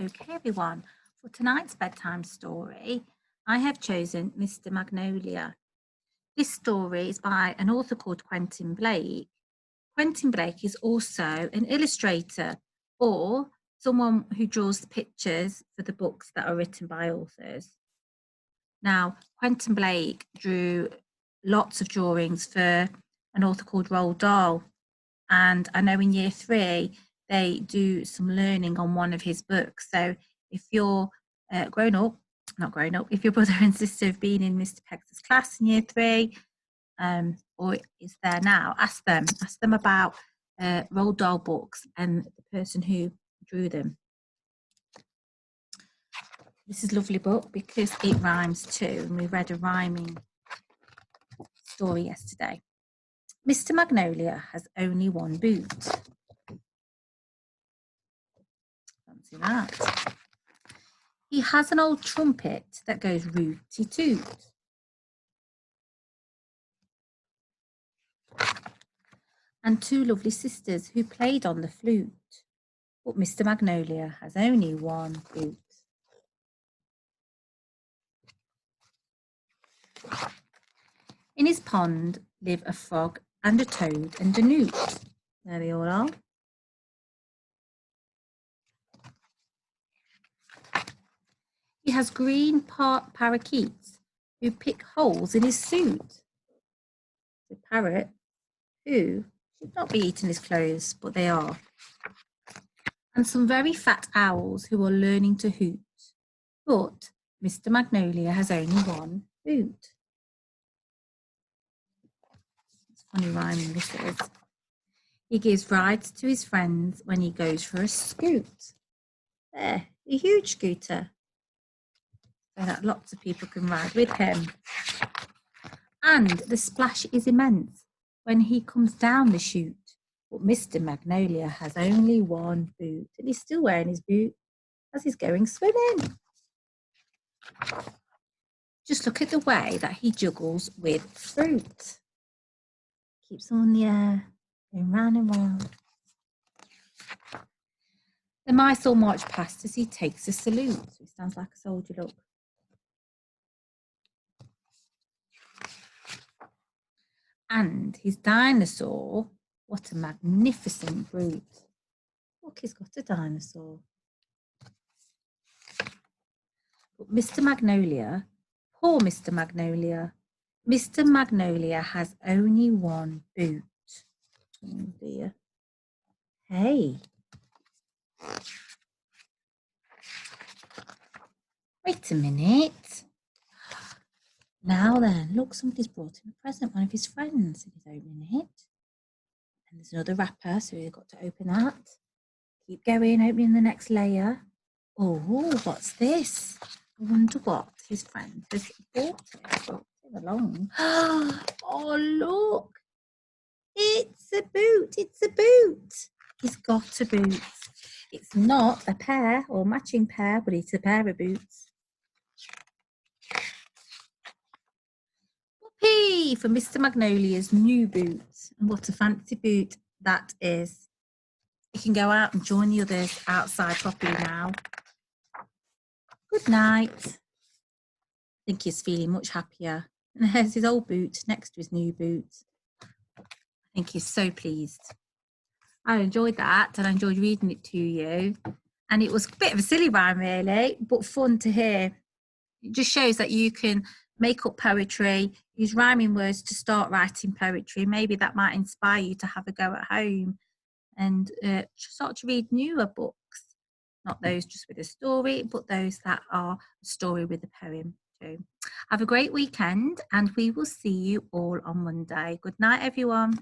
Okay, everyone, for tonight's bedtime story, I have chosen Mr. Magnolia. This story is by an author called Quentin Blake. Quentin Blake is also an illustrator or someone who draws the pictures for the books that are written by authors. Now, Quentin Blake drew lots of drawings for an author called Roald Dahl, and I know in year 3 they do some learning on one of his books. So if you're not grown up, if your brother and sister have been in Mr. Pegg's class in year 3, or is there now, ask them about Roald Dahl books and the person who drew them. This is a lovely book because it rhymes too, and we read a rhyming story yesterday. Mr. Magnolia has only one boot. Fancy that. He has an old trumpet that goes rooty toot. And 2 lovely sisters who played on the flute. But Mr. Magnolia has only one boot. In his pond live a frog and a toad and a newt. There they all are. He has green parakeets who pick holes in his suit. The parrot who should not be eating his clothes, but they are. And some very fat owls who are learning to hoot. But Mr. Magnolia has only one boot. It's funny rhyming this is. He gives rides to his friends when he goes for a scoot. There, a huge scooter. So that lots of people can ride with him. And the splash is immense when he comes down the chute. But Mr. Magnolia has only one boot, and he's still wearing his boot as he's going swimming. Just look at the way that he juggles with fruit. Keeps them on the air, going round and round. The mice all march past as he takes a salute. So he stands like a soldier, look. And his dinosaur, what a magnificent brute. Look, he's got a dinosaur. But Mr. Magnolia, poor Mr. Magnolia, Mr. Magnolia has only one boot. Oh dear. Hey. Wait a minute. Now then, look, somebody's brought him a present, one of his friends, and he's opening it. And there's another wrapper, so we've got to open that. Keep going, opening the next layer. Oh, what's this? I wonder what his friend has brought him along. Oh, look. It's a boot. It's a boot. He's got a boot. It's not a pair or matching pair, but it's a pair of boots. Whoopee for Mr. Magnolia's new boots. And what a fancy boot that is. He can go out and join the others outside properly now. Good night. I think he's feeling much happier. And there's his old boot next to his new boot. I think he's so pleased. I enjoyed that, and I enjoyed reading it to you. And it was a bit of a silly rhyme, really, but fun to hear. It just shows that you can make up poetry, use rhyming words to start writing poetry. Maybe that might inspire you to have a go at home and start to read newer books. Not those just with a story, but those that are a story with a poem too. Have a great weekend, and we will see you all on Monday. Good night, everyone.